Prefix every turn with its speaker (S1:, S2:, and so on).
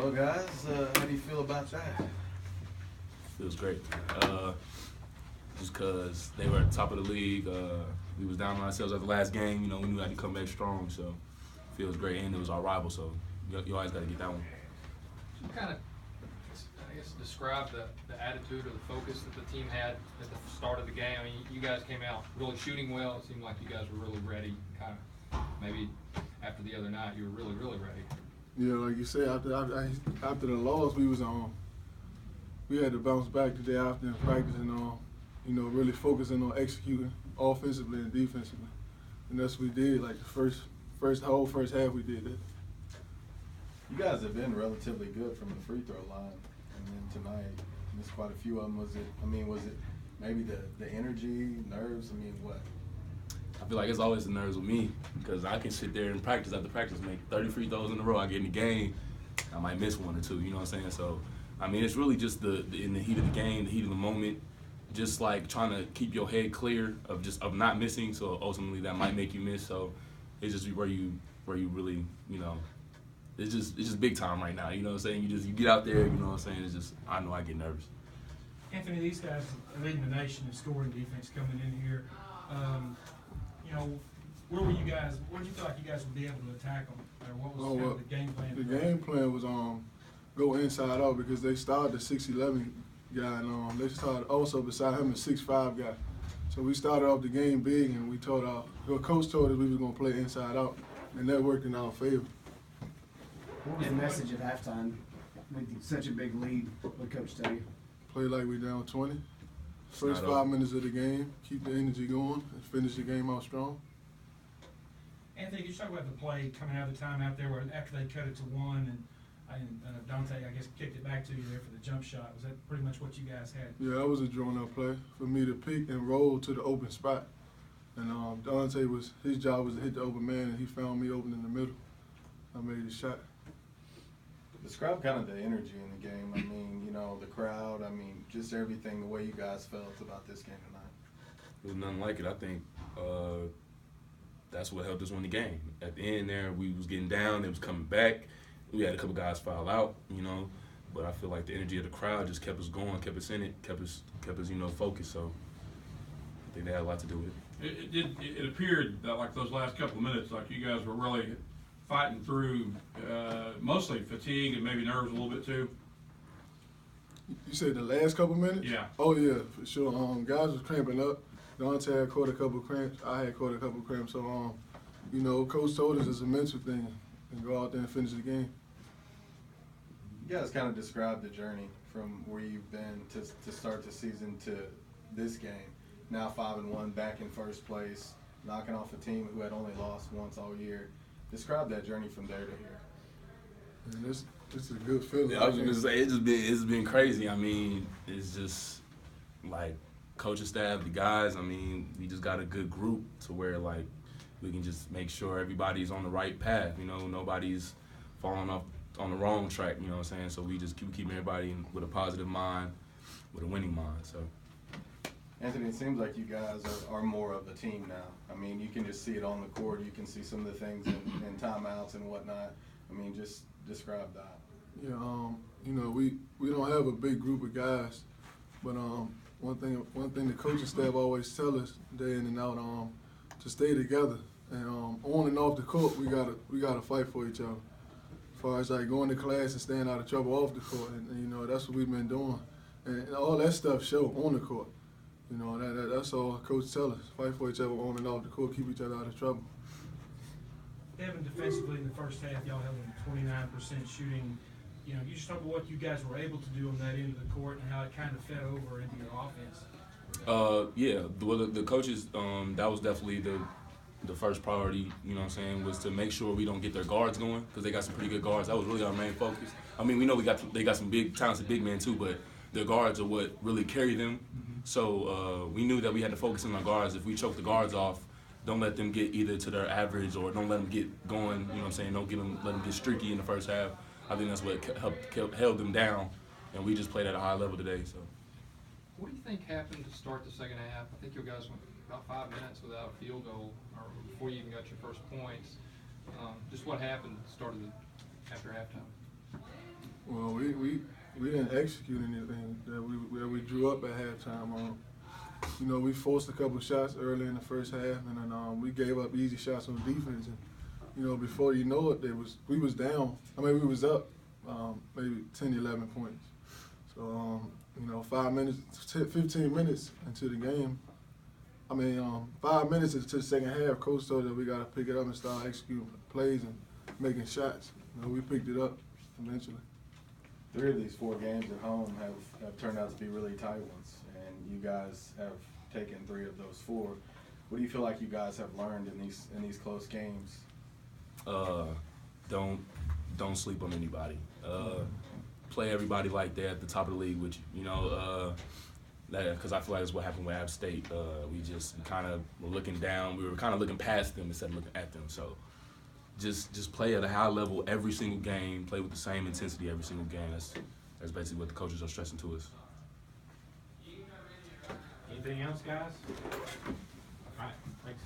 S1: Well, guys, how do you feel about that?
S2: Feels great. Just because they were at the top of the league. We was down on ourselves at the last game. You know, we knew we had to come back strong. So feels great, and it was our rival. So you always got to get that one.
S3: You kind of, I guess, describe the attitude or the focus that the team had at the start of the game. I mean, you guys came out really shooting well. It seemed like you guys were really ready. Kind of maybe after the other night, you were really, really ready.
S4: Yeah, like you said, after the loss, we had to bounce back the day after and practice and really focusing on executing offensively and defensively, and that's what we did. Like the whole first half, we did that.
S1: You guys have been relatively good from the free throw line, and then tonight missed quite a few of them. Was it maybe the energy, nerves? I mean, what?
S2: I feel like it's always the nerves with me because I can sit there and practice after practice, make 30 free throws in a row. I get in the game, I might miss one or two. You know what I'm saying? So, I mean, it's really just in the heat of the game, the heat of the moment, just like trying to keep your head clear of not missing. So ultimately, that might make you miss. So it's just where you really, you know, it's just big time right now. You know what I'm saying? You get out there. You know what I'm saying? It's just I know I get nervous.
S5: Anthony, these guys are leading the nation in scoring defense coming in here. You know, where did you feel like you guys would be able to attack them? Or what was kind of the game plan?
S4: The game plan was go inside out because they started the 6'11" guy, and they started also beside him a 6'5" guy. So we started off the game big, and we told our coach told us we were going to play inside out, and that worked in our favor.
S6: What was the message at halftime with such a big lead? What coach tell you?
S4: Play like we down 20. First 5 minutes of the game, keep the energy going, and finish the game out strong.
S5: Anthony, you talk about the play coming out of the timeout there, where after they cut it to one, and Dante, I guess, kicked it back to you there for the jump shot. Was that pretty much what you guys had? Yeah, that was a drawn-up play for me to pick and roll to the open spot. And Dante his job was to hit the open man, and he found me open in the middle. I made the shot.
S1: Describe kind of the energy in the game. I mean, you know, the crowd. I mean, just everything, the way you guys felt about this game tonight.
S2: It was nothing like it. I think that's what helped us win the game. At the end there, we was getting down. It was coming back. We had a couple guys foul out, you know. But I feel like the energy of the crowd just kept us going, kept us in it, kept us focused. So I think they had a lot to do with it.
S7: It appeared that like those last couple of minutes, like you guys were really fighting through mostly fatigue and maybe nerves a little bit too.
S4: You said the last couple minutes?
S7: Yeah.
S4: Oh yeah, for sure. Guys was cramping up. Dante had caught a couple cramps. I had caught a couple cramps. So you know, coach told us it's a mental thing and go out there and finish the game.
S1: You guys kind of described the journey from where you've been to start the season to this game. Now 5-1, back in first place, knocking off a team who had only lost once all year. Describe that journey from there to here.
S4: Man, it's a good feeling.
S2: Yeah, I was gonna say it's been crazy. I mean, it's just like coaching staff, the guys. I mean, we just got a good group to where like we can just make sure everybody's on the right path. You know, nobody's falling off on the wrong track. You know what I'm saying? So we just keep everybody with a positive mind, with a winning mind. So.
S1: Anthony, it seems like you guys are more of a team now. I mean, you can just see it on the court. You can see some of the things in timeouts and whatnot. I mean, just describe that.
S4: Yeah, you know, we don't have a big group of guys, but one thing the coaching staff always tell us day in and out, to stay together. And on and off the court, we gotta fight for each other. As far as like going to class and staying out of trouble off the court, and you know that's what we've been doing, and all that stuff show on the court. You know, that's all coach tell us. Fight for each other on and off the court, keep each other out of trouble.
S5: Devin, defensively in the first half, y'all held them 29% shooting. You know, you just talk about what you guys were able to do on that end of the court and how it kind of fed over into your offense.
S2: Yeah, the coaches, that was definitely the first priority, you know what I'm saying, was to make sure we don't get their guards going because they got some pretty good guards. That was really our main focus. I mean, we know they got some big, talented big men too, but their guards are what really carry them. So we knew that we had to focus on our guards. If we choke the guards off, don't let them get either to their average or don't let them get going. You know what I'm saying? Don't let them get streaky in the first half. I think that's what held them down, and we just played at a high level today. So.
S3: What do you think happened to start the second half? I think you guys went about 5 minutes without a field goal, or before you even got your first points. Just what happened after halftime?
S4: Well, we didn't execute anything that we drew up at halftime. You know, we forced a couple shots early in the first half, and then we gave up easy shots on defense. And you know, before you know it, we was down. I mean, we was up maybe 10, 11 points. So you know, 15 minutes into the game. 5 minutes into the second half, coach told us we got to pick it up and start executing plays and making shots. You know, we picked it up eventually.
S1: 3 of these 4 games at home have turned out to be really tight ones, and you guys have taken 3 of those 4. What do you feel like you guys have learned in these close games?
S2: Don't sleep on anybody. Play everybody like they're at the top of the league with you. You know, because I feel like that's what happened with App State. We just kind of were looking down. We were kind of looking past them instead of looking at them. So just play at a high level every single game. Play with the same intensity every single game. That's basically what the coaches are stressing to us.
S5: Anything else, guys? All right, thanks.